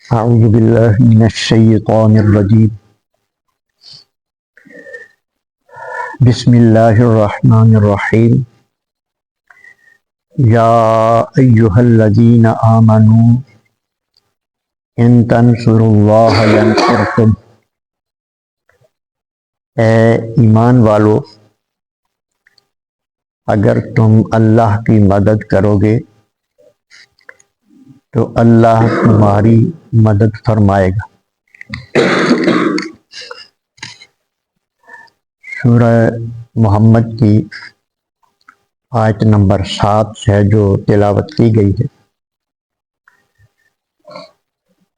اعوذ باللہ من الشیطان الرجیم بسم اللہ الرحمن الرحیم یا ایہا الذین آمنوا ان تنصروا اللہ ینصرکم، اے ایمان والو اگر تم اللہ کی مدد کرو گے تو اللہ تمہاری مدد فرمائے گا۔ سورہ محمد کی آیت نمبر 7 ہے جو تلاوت کی گئی ہے۔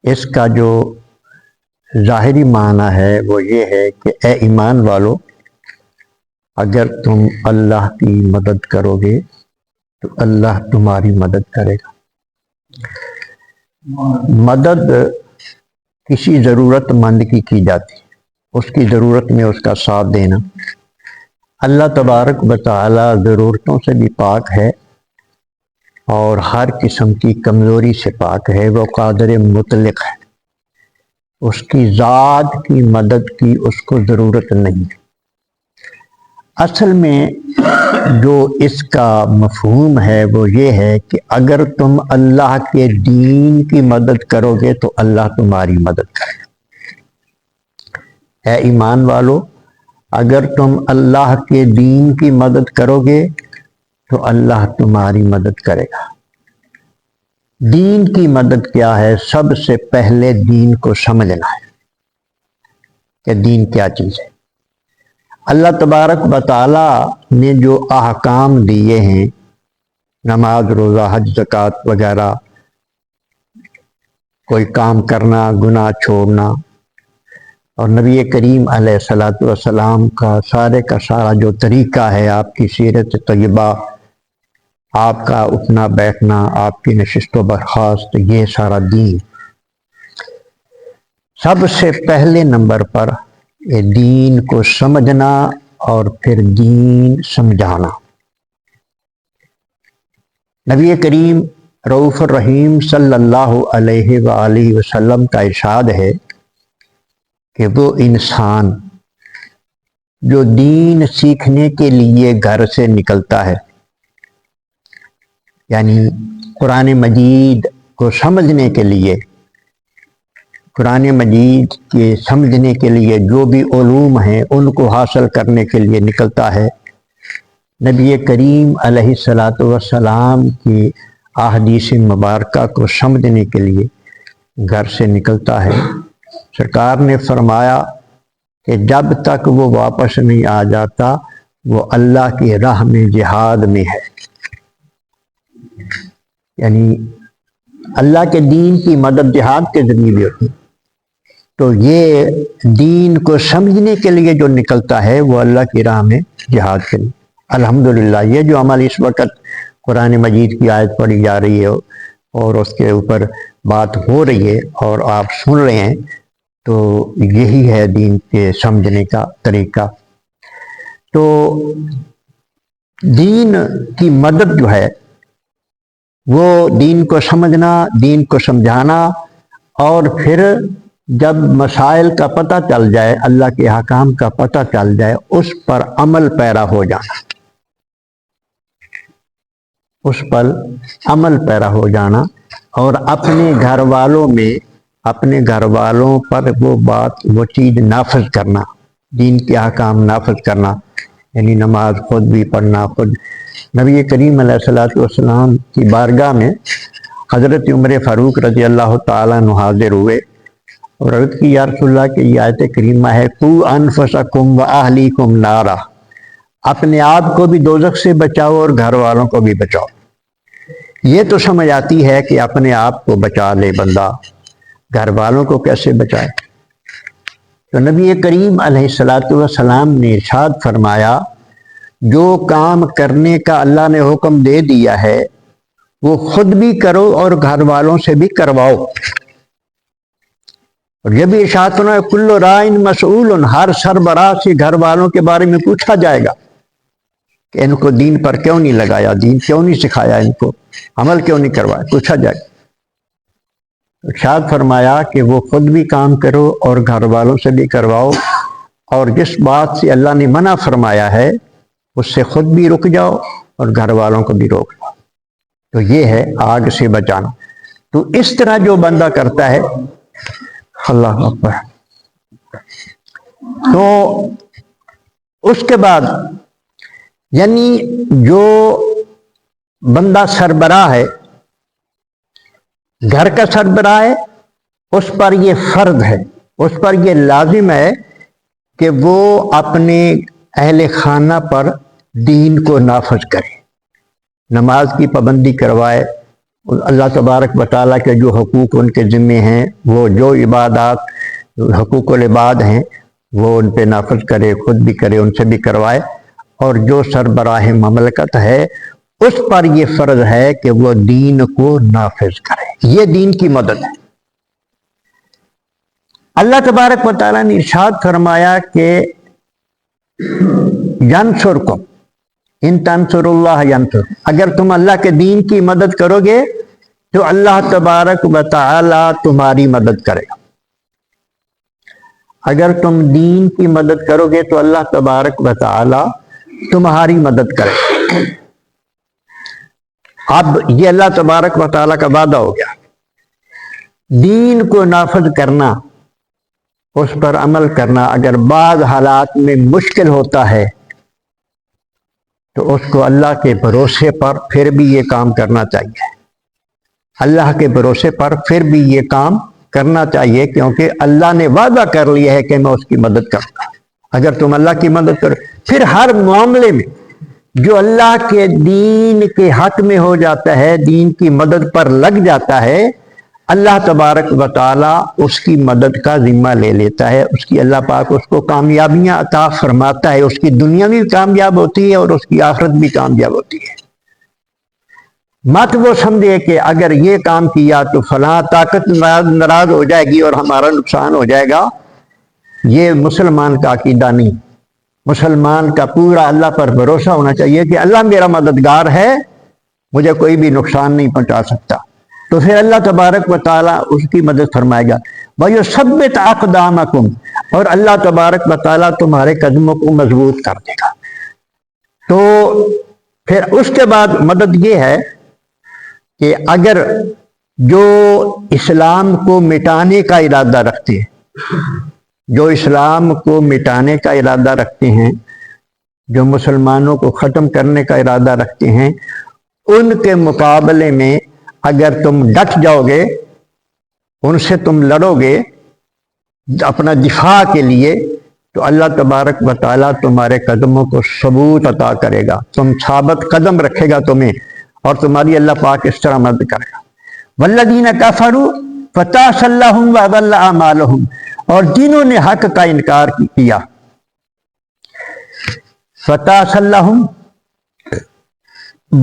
اس کا جو ظاہری معنی ہے وہ یہ ہے کہ اے ایمان والو اگر تم اللہ کی مدد کرو گے تو اللہ تمہاری مدد کرے گا۔ مدد کسی ضرورت مند کی جاتی ہے، اس کی ضرورت میں اس کا ساتھ دینا۔ اللہ تبارک و تعالی ضرورتوں سے بھی پاک ہے اور ہر قسم کی کمزوری سے پاک ہے، وہ قادر مطلق ہے، اس کی ذات کی مدد کی اس کو ضرورت نہیں۔ اصل میں جو اس کا مفہوم ہے وہ یہ ہے کہ اگر تم اللہ کے دین کی مدد کرو گے تو اللہ تمہاری مدد کرے گا۔ اے ایمان والو اگر تم اللہ کے دین کی مدد کرو گے تو اللہ تمہاری مدد کرے گا۔ دین کی مدد کیا ہے؟ سب سے پہلے دین کو سمجھنا ہے کہ دین کیا چیز ہے۔ اللہ تبارک و تعالی نے جو احکام دیے ہیں، نماز، روزہ، حج، زکوٰۃ وغیرہ، کوئی کام کرنا، گناہ چھوڑنا، اور نبی کریم علیہ الصلوۃ والسلام کا سارا جو طریقہ ہے، آپ کی سیرت طیبہ، آپ کا اٹھنا بیٹھنا، آپ کی نشست و برخاست، یہ سارا دین۔ سب سے پہلے نمبر پر یہ دین کو سمجھنا اور پھر دین سمجھانا۔ نبی کریم رؤوف الرحیم صلی اللہ علیہ وآلہ وسلم کا ارشاد ہے کہ وہ انسان جو دین سیکھنے کے لیے گھر سے نکلتا ہے، یعنی قرآن مجید کو سمجھنے کے لیے، قرآن مجید کے سمجھنے کے لیے جو بھی علوم ہیں ان کو حاصل کرنے کے لیے نکلتا ہے، نبی کریم علیہ الصلوۃ والسلام کی احادیث مبارکہ کو سمجھنے کے لیے گھر سے نکلتا ہے۔ سرکار نے فرمایا کہ جب تک وہ واپس نہیں آ جاتا وہ اللہ کی راہ میں جہاد میں ہے، یعنی اللہ کے دین کی مدد جہاد کے ذریعے بھی ہوتی ہے۔ تو یہ دین کو سمجھنے کے لیے جو نکلتا ہے وہ اللہ کی راہ میں جہاد کے لیے۔ الحمدللہ یہ جو عمل اس وقت قرآن مجید کی آیت پڑھی جا رہی ہے اور اس کے اوپر بات ہو رہی ہے اور آپ سن رہے ہیں، تو یہی ہے دین کے سمجھنے کا طریقہ۔ تو دین کی مدد جو ہے وہ دین کو سمجھنا، دین کو سمجھانا، اور پھر جب مسائل کا پتہ چل جائے، اللہ کے احکام کا پتہ چل جائے، اس پر عمل پیرا ہو جانا، اس پر عمل پیرا ہو جانا، اور اپنے گھر والوں میں، اپنے گھر والوں پر وہ چیز نافذ کرنا، دین کے احکام نافذ کرنا، یعنی نماز خود بھی پڑھنا، خود۔ نبی کریم علیہ الصلوۃ والسلام کی بارگاہ میں حضرت عمر فاروق رضی اللہ تعالیٰ عنہ حاضر ہوئے اور عرض کی یا رسول اللہ کہ یہ آیت کریمہ ہے قوا انفسکم واہلیکم نارا، اپنے آپ کو بھی دوزخ سے بچاؤ اور گھر والوں کو بھی بچاؤ۔ یہ تو سمجھ آتی ہے کہ اپنے آپ کو بچا لے بندہ، گھر والوں کو کیسے بچائے؟ تو نبی کریم علیہ الصلوۃ والسلام نے ارشاد فرمایا جو کام کرنے کا اللہ نے حکم دے دیا ہے وہ خود بھی کرو اور گھر والوں سے بھی کرواؤ۔ اور یہ بھی ارشاد فرمایا کل راعٍ مسئول، ہر سربراہ سے گھر والوں کے بارے میں پوچھا جائے گا۔ کہ ان کو دین پر کیوں نہیں لگایا، دین کیوں نہیں سکھایا، ان کو عمل کیوں نہیں کروایا، پوچھا جائے۔ ارشاد فرمایا کہ وہ خود بھی کام کرو اور گھر والوں سے بھی کرواؤ، اور جس بات سے اللہ نے منع فرمایا ہے اس سے خود بھی رک جاؤ اور گھر والوں کو بھی روک جاؤ۔ تو یہ ہے آگ سے بچانا۔ تو اس طرح جو بندہ کرتا ہے، اللہ اکبر، تو اس کے بعد یعنی جو بندہ سربراہ ہے، گھر کا سربراہ ہے، اس پر یہ فرض ہے، اس پر یہ لازم ہے کہ وہ اپنے اہل خانہ پر دین کو نافذ کرے، نماز کی پابندی کروائے، اللہ تبارک و تعالیٰ کے جو حقوق ان کے ذمے ہیں، وہ جو عبادات حقوق العباد ہیں وہ ان پہ نافذ کرے، خود بھی کرے، ان سے بھی کروائے۔ اور جو سربراہ مملکت ہے اس پر یہ فرض ہے کہ وہ دین کو نافذ کرے، یہ دین کی مدد ہے۔ اللہ تبارک و تعالیٰ نے ارشاد فرمایا کہ ینصرکم ان تنصر اللہ ینصر، اگر تم اللہ کے دین کی مدد کرو گے تو اللہ تبارک و تعالیٰ تمہاری مدد کرے گا۔ اگر تم دین کی مدد کرو گے تو اللہ تبارک و تعالیٰ تمہاری مدد کرے گا۔ اب یہ اللہ تبارک و تعالیٰ کا وعدہ ہو گیا، دین کو نافذ کرنا، اس پر عمل کرنا اگر بعض حالات میں مشکل ہوتا ہے تو اس کو اللہ کے بھروسے پر پھر بھی یہ کام کرنا چاہیے، اللہ کے بھروسے پر پھر بھی یہ کام کرنا چاہیے، کیونکہ اللہ نے وعدہ کر لیا ہے کہ میں اس کی مدد کروں گا۔ اگر تم اللہ کی مدد کرو، پھر ہر معاملے میں جو اللہ کے دین کے حق میں ہو جاتا ہے، دین کی مدد پر لگ جاتا ہے، اللہ تبارک و تعالیٰ اس کی مدد کا ذمہ لے لیتا ہے، اس کی اللہ پاک اس کو کامیابیاں عطا فرماتا ہے، اس کی دنیا بھی کامیاب ہوتی ہے اور اس کی آخرت بھی کامیاب ہوتی ہے۔ مت وہ سمجھے کہ اگر یہ کام کیا تو فلاں طاقت ناراض ہو جائے گی اور ہمارا نقصان ہو جائے گا، یہ مسلمان کا عقیدہ نہیں۔ مسلمان کا پورا اللہ پر بھروسہ ہونا چاہیے کہ اللہ میرا مددگار ہے، مجھے کوئی بھی نقصان نہیں پہنچا سکتا، تو پھر اللہ تبارک و تعالیٰ اس کی مدد فرمائے گا۔ وَيُثَبِّتْ أَقْدَامَكُمْ، اور اللہ تبارک و تعالیٰ تمہارے قدموں کو مضبوط کر دے گا۔ تو پھر اس کے بعد مدد یہ ہے کہ اگر جو اسلام کو مٹانے کا ارادہ رکھتے ہیں، جو اسلام کو مٹانے کا ارادہ رکھتے ہیں، جو مسلمانوں کو ختم کرنے کا ارادہ رکھتے ہیں، ان کے مقابلے میں اگر تم ڈٹ جاؤ گے، ان سے تم لڑو گے اپنا دفاع کے لیے، تو اللہ تبارک و تعالیٰ تمہارے قدموں کو ثبوت عطا کرے گا، تم ثابت قدم رکھے گا تمہیں، اور تمہاری اللہ پاک اس طرح مدد کرے گا۔ والذین کفروا فتعص لهم وأضل أعمالهم، اور جنہوں نے حق کا انکار کیا، فتعص لهم،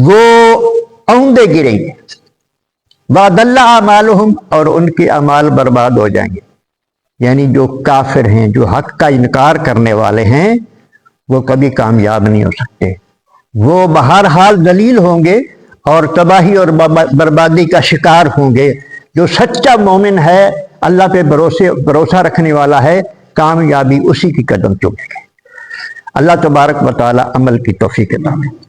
وہ اوندے گریں گے، وأضل أعمالهم، اور ان کے اعمال برباد ہو جائیں گے۔ یعنی جو کافر ہیں، جو حق کا انکار کرنے والے ہیں، وہ کبھی کامیاب نہیں ہو سکتے، وہ بہرحال ذلیل ہوں گے اور تباہی اور بربادی کا شکار ہوں گے۔ جو سچا مومن ہے، اللہ پہ بھروسہ رکھنے والا ہے، کامیابی اسی کی قدم چومے گے۔ اللہ تبارک و تعالی عمل کی توفیق عطا فرمائے۔